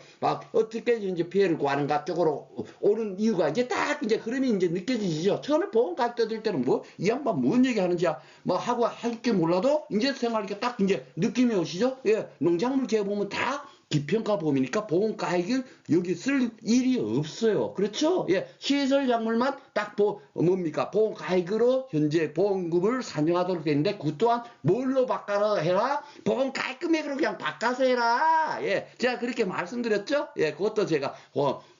어떻게 이제 피해를 구하는가 쪽으로 오는 이유가 이제 딱 이제 흐름이 이제 느껴지시죠? 처음에 보험 가입 떠들 때는 이 양반 뭔 얘기 하는지 하고 할 줄 몰라도 이제 생활하니까 딱 이제 느낌이 오시죠? 예, 농작물 재보면 다 기평가 보험이니까 보험가액을 여기 쓸 일이 없어요. 그렇죠? 예, 시설작물만 딱 뭡니까? 보험가액으로 현재 보험금을 산정하도록 되는데 그 또한 뭘로 바꿔라 해라? 보험가액 금액으로 그냥 바꿔서 해라. 예, 제가 그렇게 말씀드렸죠? 예, 그것도 제가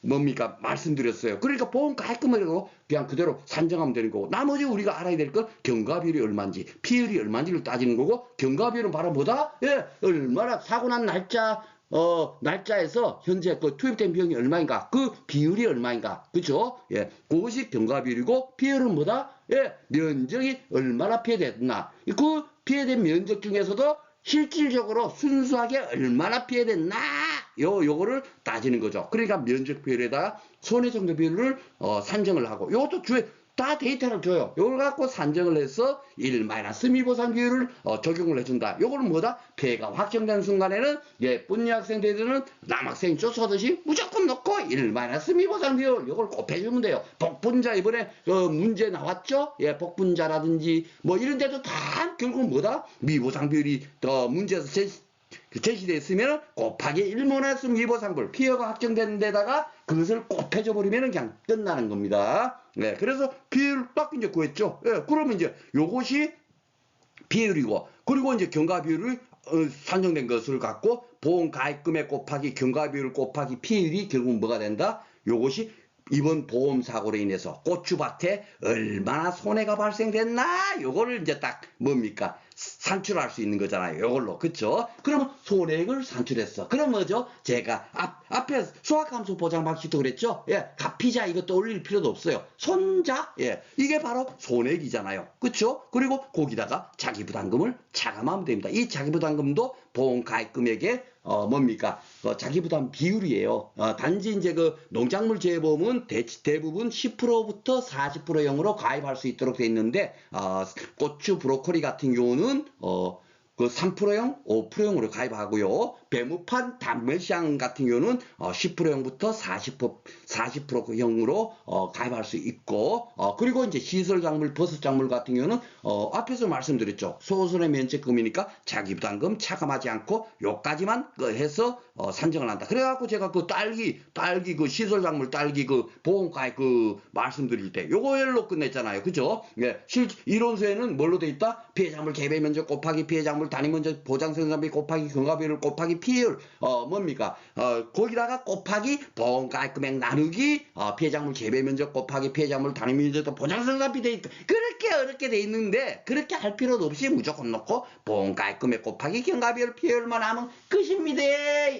뭡니까? 말씀드렸어요. 그러니까 보험가액 금액으로 그냥 그대로 산정하면 되는 거고 나머지 우리가 알아야 될 건 경과비율이 얼마인지 피율이 얼마인지를 따지는 거고 경과비율은 바로 뭐다? 예, 얼마나 사고 난 날짜에서 현재 그 투입된 비용이 얼마인가? 그 비율이 얼마인가? 그죠? 예, 그것이 경과비율이고 피율은 뭐다? 예, 면적이 얼마나 피해됐나? 그 피해된 면적 중에서도 실질적으로 순수하게 얼마나 피해됐나? 요거를 따지는 거죠. 그러니까 면적 비율에다가 손해 정도 비율을 산정을 하고 요것도 다 데이터를 줘요. 이걸 갖고 산정을 해서 1-미 보상 비율을 적용을 해준다. 요거는 뭐다? 폐해가 확정된 순간에는 예쁜 여학생들은 남학생이 쫓아오듯이 무조건 넣고 1-미 보상 비율 요걸 곱해주면 돼요. 복분자 이번에 문제 나왔죠? 예, 복분자라든지 뭐 이런 데도 다 결국 뭐다? 미보상 비율이 문제에서 제시됐으면 곱하기 1-미 보상분 피해가 확정된 데다가 그것을 곱해줘 버리면 그냥 끝나는 겁니다. 네, 그래서 비율 딱 이제 구했죠. 예, 그러면 이제 요것이 비율이고, 그리고 이제 경과비율을 산정된 것을 갖고 보험가입금액 곱하기 경과비율 곱하기 비율이 결국 뭐가 된다? 요것이 이번 보험사고로 인해서 고추밭에 얼마나 손해가 발생됐나? 요거를 이제 딱 뭡니까? 산출할 수 있는 거잖아요. 요걸로. 그쵸? 그러면 손해액을 산출했어. 그럼 뭐죠? 제가 앞에 수학함수 보장 방식도 그랬죠? 예, 가피자 이것도 올릴 필요도 없어요. 손자? 예, 이게 바로 손해액이잖아요. 그쵸? 그리고 거기다가 자기부담금을 차감하면 됩니다. 이 자기부담금도 보험가입금액에 뭡니까? 자기부담 비율이에요. 단지 이제 그 농작물 재보험은 대부분 10%부터 40%형으로 가입할 수 있도록 돼 있는데, 고추, 브로콜리 같은 경우는, 그 3%형, 5%형으로 가입하고요. 배무판, 단멜시앙 같은 경우는 10%형부터 40%형으로 가입할 수 있고, 그리고 이제 시설작물, 버섯작물 같은 경우는 앞에서 말씀드렸죠. 소손의 면책금이니까 자기부담금 차감하지 않고 요까지만 해서 산정을 한다. 그래갖고 제가 그 딸기 그 시설작물 딸기 그 보험가액 그 말씀드릴 때 요거로 끝냈잖아요. 그죠? 예, 이론서에는 뭘로 돼 있다? 피해작물 개별면적 곱하기 피해작물 단위면적 보장생산비 곱하기 경과비율 곱하기 피율 뭡니까? 거기다가 곱하기 보험가액금액 나누기 피해작물 개별면적 곱하기 피해작물 단위면적 보장생산비 돼 있다. 그렇게 어렵게 돼 있는데 그렇게 할 필요도 없이 무조건 넣고 보험가액금액 곱하기 경과비율 피율만 하면 끝입니다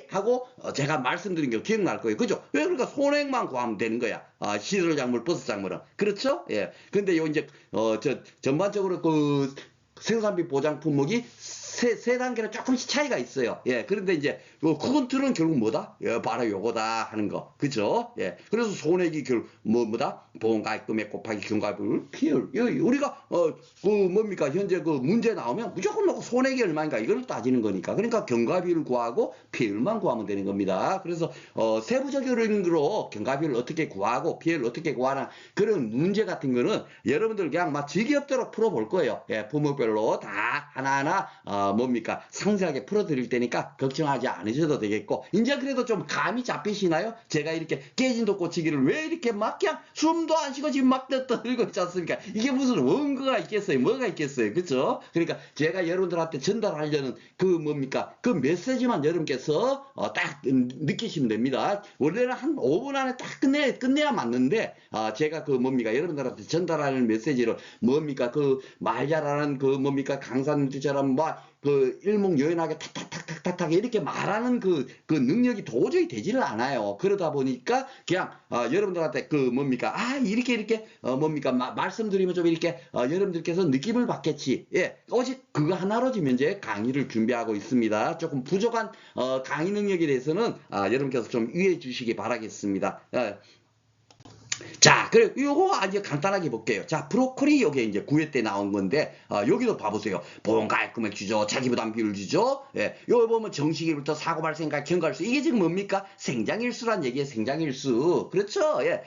하고 제가 말씀드린 게 기억날 거예요. 그죠? 왜 그러니까 손해액만 구하면 되는 거야. 시설작물 버섯작물은 그렇죠? 예. 근데 요 이제 전반적으로 그 생산비 보장 품목이 세 단계로 조금씩 차이가 있어요. 예, 그런데 이제 그건 틀은 결국 뭐다? 예, 바로 요거다 하는 거, 그죠? 예, 그래서 손해기 결국 뭐다? 보험가입금액 곱하기 경과비율 피율. 우리가 그 뭡니까? 현재 그 문제 나오면 무조건 놓고 손해기 얼마인가 이걸 따지는 거니까. 그러니까 경과비율 구하고 피율만 구하면 되는 겁니다. 그래서 세부적인 거로 경과비율을 어떻게 구하고 피율을 어떻게 구하나 그런 문제 같은 거는 여러분들 그냥 막 지겹도록 풀어볼 거예요. 예, 부모별로 다 하나하나 뭡니까? 상세하게 풀어드릴 테니까 걱정하지 않으셔도 되겠고, 이제 그래도 좀 감이 잡히시나요? 제가 이렇게 깨진 독고치기를 왜 이렇게 막 그냥 숨도 안 쉬고 지금 막 떠들고 있지 않습니까? 이게 무슨 원고가 있겠어요? 뭐가 있겠어요? 그쵸? 그러니까 제가 여러분들한테 전달하려는 그 뭡니까? 그 메시지만 여러분께서 딱 느끼시면 됩니다. 원래는 한 5분 안에 딱 끝내야 맞는데, 제가 그 뭡니까? 여러분들한테 전달하는 메시지를 뭡니까? 그 말 잘하는 그 뭡니까? 강산무주처럼 그 일목요연하게 탁탁탁탁탁 이렇게 말하는 그 능력이 도저히 되지를 않아요. 그러다 보니까 그냥 여러분들한테 그 뭡니까 이렇게 뭡니까 말씀드리면 좀 이렇게 여러분들께서 느낌을 받겠지. 예, 오직 그거 하나로 지금 현재 강의를 준비하고 있습니다. 조금 부족한 강의 능력에 대해서는 여러분께서 좀 이해해 주시기 바라겠습니다. 자, 그래, 요거 아주 간단하게 볼게요. 자, 브로콜리 요게 이제 9회 때 나온 건데, 여기도 봐보세요. 보험가액금액 주죠. 자기부담 비율 주죠. 예, 요거 보면 정시기부터 사고 발생가 경과일수. 이게 지금 뭡니까? 생장일수란 얘기예요, 생장일수. 그렇죠? 예.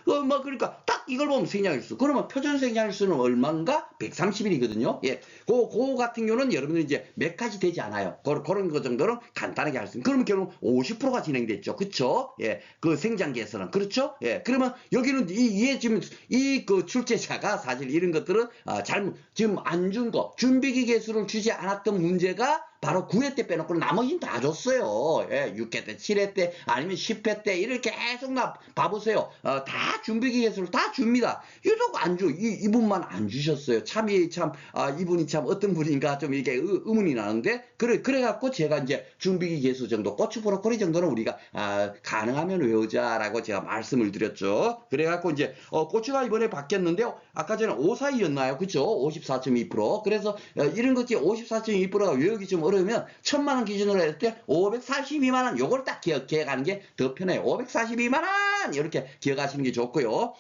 뭐 그러니까 딱 이걸 보면 생장일수. 그러면 표준 생장일수는 얼마인가? 130일이거든요. 예. 그 같은 경우는 여러분들 이제 몇 가지 되지 않아요. 그런 거 정도는 간단하게 할 수 있는. 그러면 결국 50%가 진행됐죠. 그쵸? 예. 그 생장기에서는. 그렇죠? 예. 그러면 여기는 이게 지금 이 그 출제자가 사실 이런 것들은 잘못, 지금 안 준 거, 준비기 개수를 주지 않았던 문제가 바로 9회 때 빼놓고 나머지는 다 줬어요. 예, 6회 때, 7회 때, 아니면 10회 때, 이렇게 계속 봐보세요. 다 준비기 개수를 다 줍니다. 유독 안 줘. 이분만 안 주셨어요. 이분이 참 어떤 분인가 좀 이게 의문이 나는데, 그래갖고 제가 이제 준비기 개수 정도, 고추 브로콜리 정도는 우리가, 가능하면 외우자라고 제가 말씀을 드렸죠. 그래갖고 이제, 고추가 이번에 바뀌었는데요. 아까 전에 5사이였나요? 그쵸? 54.2%. 그래서, 이런 것이 54.2%가 외우기 좀 어려우면 1,000만원 기준으로 했을 때 542만원 요걸 딱 기억하는 게 더 편해요. 542만원 이렇게 기억하시는 게 좋고요.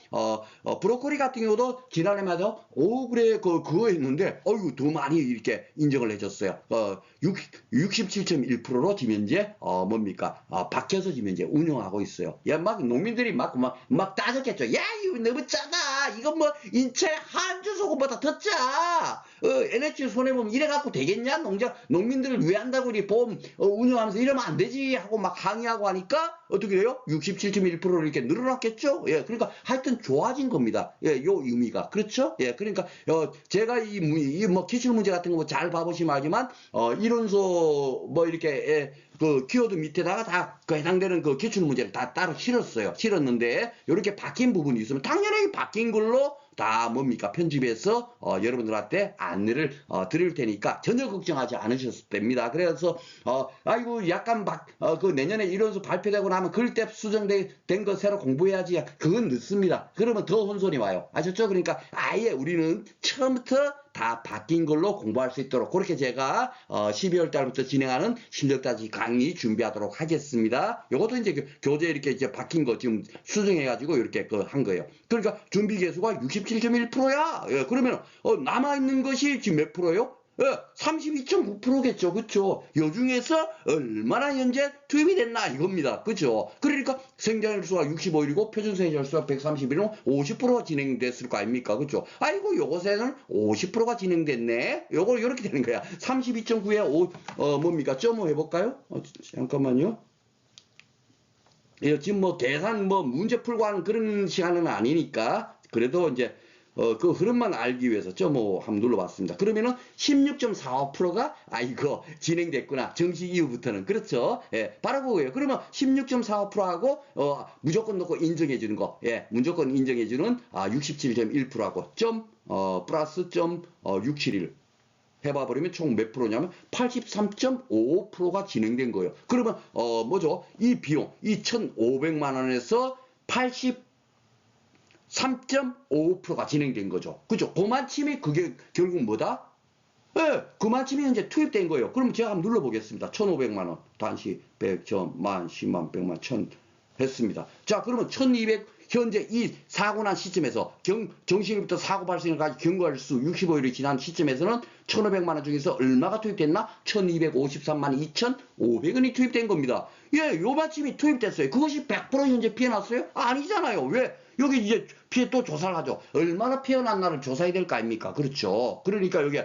브로콜리 같은 경우도 지난해마다 5그래 그거 했는데 더 많이 이렇게 인정을 해줬어요. 67.1%로 지금 현재 뭡니까? 박혀서 지금 현재 운영하고 있어요. 야, 막 농민들이 막 따졌겠죠. 야, 이거 너무 짜다. 이건 뭐 인체 한주 소금보다 더 짜. NH 손해보면 이래갖고 되겠냐? 농민들을 왜 한다고 우리 보험 운영하면서 이러면 안 되지 하고 막 항의하고 하니까 어떻게 돼요? 67.1%로 이렇게 늘어났겠죠? 예, 그러니까 하여튼 좋아진 겁니다. 예, 요 의미가. 그렇죠? 예, 그러니까, 제가 뭐 기출 문제 같은 거 잘 봐보시면 알지만, 이론소 뭐 이렇게, 예, 그 키워드 밑에다가 다 그 해당되는 그 기출 문제를 다 따로 실었어요. 실었는데, 이렇게 바뀐 부분이 있으면 당연히 바뀐 걸로 다 뭡니까? 편집해서 여러분들한테 안내를 드릴 테니까 전혀 걱정하지 않으셔도 됩니다. 그래서 아이고 약간 그 내년에 이론수 발표되고 나면 글대 수정된 거 새로 공부해야지. 그건 늦습니다. 그러면 더 혼선이 와요. 아셨죠? 그러니까 아예 우리는 처음부터 다 바뀐 걸로 공부할 수 있도록 그렇게 제가 12월 달부터 진행하는 실력따지 강의 준비하도록 하겠습니다. 이것도 이제 교재 이렇게 이제 바뀐 거 지금 수정해가지고 이렇게 한 거예요. 그러니까 준비 개수가 67.1%야. 예, 그러면 남아있는 것이 지금 몇 프로요? 32.9%겠죠. 그쵸? 요 중에서 얼마나 현재 투입이 됐나 이겁니다. 그죠? 그러니까 생장일수가 65일이고 표준생장일수가 131이면 50%가 진행됐을 거 아닙니까? 그죠? 아이고 요것에는 50%가 진행됐네. 요거 요렇게 되는 거야. 32.9에 뭡니까? .5 해볼까요? 잠깐만요. 예, 지금 뭐 계산 문제 풀고 하는 그런 시간은 아니니까 그래도 이제 그 흐름만 알기 위해서 뭐 한번 눌러봤습니다. 그러면은 16.45%가 이거 진행됐구나. 정시 이후부터는. 그렇죠. 예, 바로 그거예요. 그러면 16.45%하고 무조건 넣고 인정해 주는 거. 예, 무조건 인정해 주는 67.1%하고 플러스 671 해봐버리면 총 몇 프로냐면 83.55%가 진행된 거예요. 그러면 뭐죠? 이 비용, 이 1,500만 원에서 3.55%가 진행된 거죠. 그죠? 그만침이 그게 결국 뭐다? 예, 그만침이 현재 투입된 거예요. 그럼 제가 한번 눌러보겠습니다. 1,500만 원, 단시, 100, 점, 만, 10만, 100만, 1000 했습니다. 자, 그러면 1,200 현재 이 사고 난 시점에서 정시부터 사고 발생까지 경과할 수 65일이 지난 시점에서는 1,500만 원 중에서 얼마가 투입됐나? 1,253만 2,500원이 투입된 겁니다. 예, 요만침이 투입됐어요. 그것이 100% 현재 피해 났어요? 아니잖아요. 왜? 여기 이제 피해 또 조사를 하죠. 얼마나 피해 났나를 조사해야 될 거 아닙니까? 그렇죠. 그러니까 여기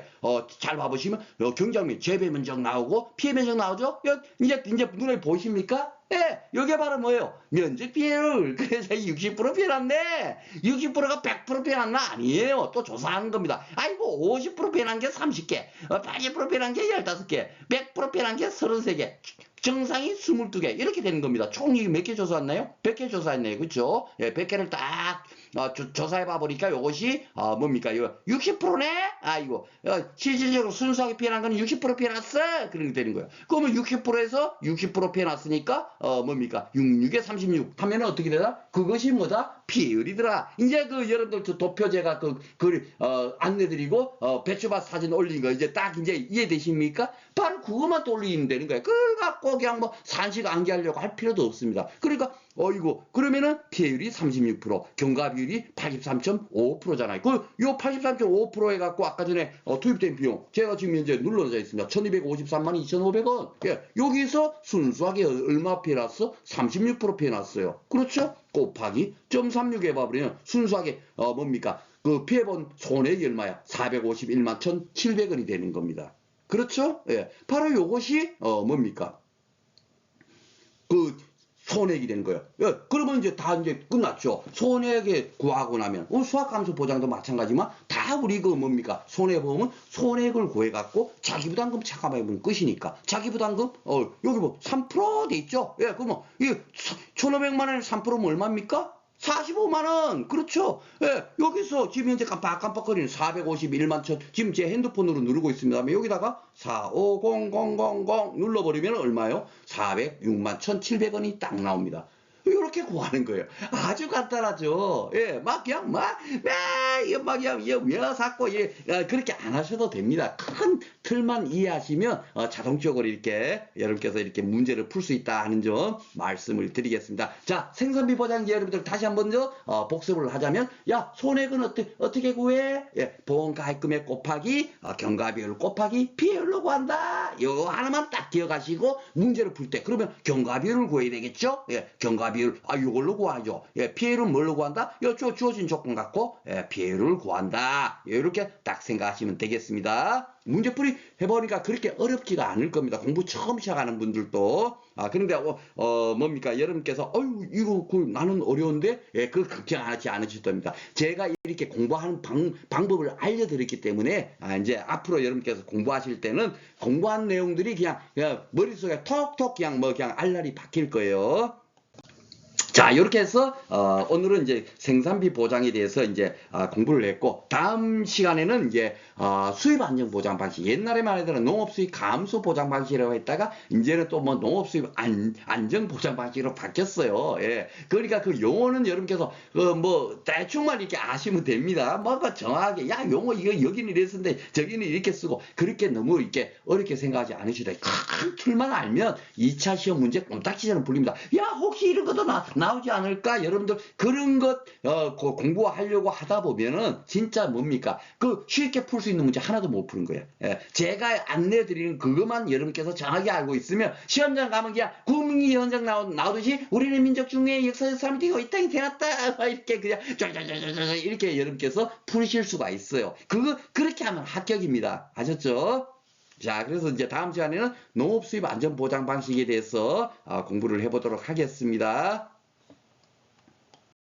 잘 봐보시면 경장면 재배 면적 나오고 피해 면적 나오죠. 이제 눈에 보이십니까? 예, 여기 바로 뭐예요? 면적 피해율. 그래서 60% 피해 났네. 60%가 100% 피해 났나? 아니에요. 또 조사하는 겁니다. 아이고 50% 피해 난 게 30개, 80% 피해 난 게 15개, 100% 피해 난 게 33개. 정상이 22개 이렇게 되는 겁니다. 총이 몇 개 조사했나요? 100개 조사했네요. 그렇죠? 예, 100개를 딱 조사해봐 보니까 이것이 뭡니까? 이거 60%네? 아이고 실질적으로 순수하게 피해난 건 60% 피해났어. 그렇게 되는 거예요. 그러면 60%에서 60% 피해났으니까 뭡니까? 66에 36 하면은 어떻게 되나? 그것이 뭐다? 피해율이더라. 이제 여러분들 도표제가 안내드리고 배추밭 사진 올린 거 이제 딱 이제 이해되십니까? 바로 그것만 또 올리면 되는 거예요. 그걸 갖고 그냥 뭐 산식 암기하려고 할 필요도 없습니다. 그러니까 이거 그러면은 피해율이 36%, 경과비율이 83.5%잖아요. 요 83.5% 해갖고 아까 전에 투입된 비용 제가 지금 현재 눌러져 있습니다. 1253만 2,500원. 예, 여기서 순수하게 얼마 피해났어? 36% 피해났어요. 그렇죠? 곱하기 0.36 해봐버리면 순수하게 뭡니까? 그 피해본 손해액이 얼마야? 451만 1,700원이 되는 겁니다. 그렇죠? 예, 바로 요것이 뭡니까? 그 손해액이 되는 거예요. 예, 그러면 이제 다 이제 끝났죠. 손해액에 구하고 나면 수학감소 보장도 마찬가지지만 다 우리 그 뭡니까 손해보험은 손해액을 구해갖고 자기부담금 차감해보면 끝이니까 자기부담금 여기 뭐 3%돼 있죠. 예, 그러면 이 1,500만 원에 3%면 얼마입니까? 45만 원. 그렇죠. 예, 여기서 지금 현재 깜빡깜빡거리는 451만 천 지금 제 핸드폰으로 누르고 있습니다. 여기다가 450000 눌러버리면 얼마요? 406만 1,700원이 딱 나옵니다. 이렇게 구하는 거예요. 아주 간단하죠. 예, 막 그냥 막 그냥 외워갖고 그렇게 안 하셔도 됩니다. 큰 틀만 이해하시면 자동적으로 이렇게 여러분께서 이렇게 문제를 풀 수 있다 하는 점 말씀을 드리겠습니다. 자, 생산비 보장제 여러분들 다시 한번 복습을 하자면 야 손해액은 어떻게 구해? 예, 보험가입금액 곱하기 경과비율 곱하기 피해율로 구한다. 요 하나만 딱 기억하시고 문제를 풀 때 그러면 경과비율을 구해야 되겠죠? 예, 경과비율 이걸로 구하죠. 예, 피해율은 뭘로 구한다? 주어진 조건 갖고 피해율을 구한다. 이렇게 딱 생각하시면 되겠습니다. 문제풀이 해보니까 그렇게 어렵지가 않을 겁니다. 공부 처음 시작하는 분들도. 그런데 뭡니까 여러분께서 이거 나는 어려운데 그걸 걱정하지 않으실 겁니다. 제가 이렇게 공부하는 방법을 알려드렸기 때문에 이제 앞으로 여러분께서 공부하실 때는 공부한 내용들이 그냥 머릿속에 톡톡 그냥 알알이 박힐 거예요. 자, 이렇게 해서 오늘은 이제 생산비 보장에 대해서 이제 공부를 했고 다음 시간에는 이제 수입 안정 보장 방식 옛날에만 하더라도 농업 수입 감소 보장 방식이라고 했다가 이제는 또 뭐 농업 수입 안정 보장 방식으로 바뀌었어요. 예. 그러니까 그 용어는 여러분께서 뭐 대충만 이렇게 아시면 됩니다. 뭔가 정확하게 야 용어 이거 여기는 이렇게 쓰는데 저기는 이렇게 쓰고 그렇게 너무 이렇게 어렵게 생각하지 않으셔도 돼요. 큰 틀만 알면 2차 시험 문제 꼼딱지처럼 풀립니다. 야 혹시 이런 것도 나오지 않을까? 여러분들 그런 것 공부하려고 하다 보면은 진짜 뭡니까? 그 쉽게 풀 수 있는 문제 하나도 못 푸는 거예요. 예. 제가 안내드리는 그것만 여러분께서 정확히 알고 있으면 시험장 가면 그냥 국민기 현장 나오듯이 우리는 민족 중에 역사적 사람이 되고 이 땅이 되었다 이렇게 그냥 쫙쫙쫙쫙 이렇게 여러분께서 풀으실 수가 있어요. 그렇게 하면 합격입니다. 아셨죠? 자, 그래서 이제 다음 시간에는 농업 수입 안전 보장 방식에 대해서 공부를 해보도록 하겠습니다.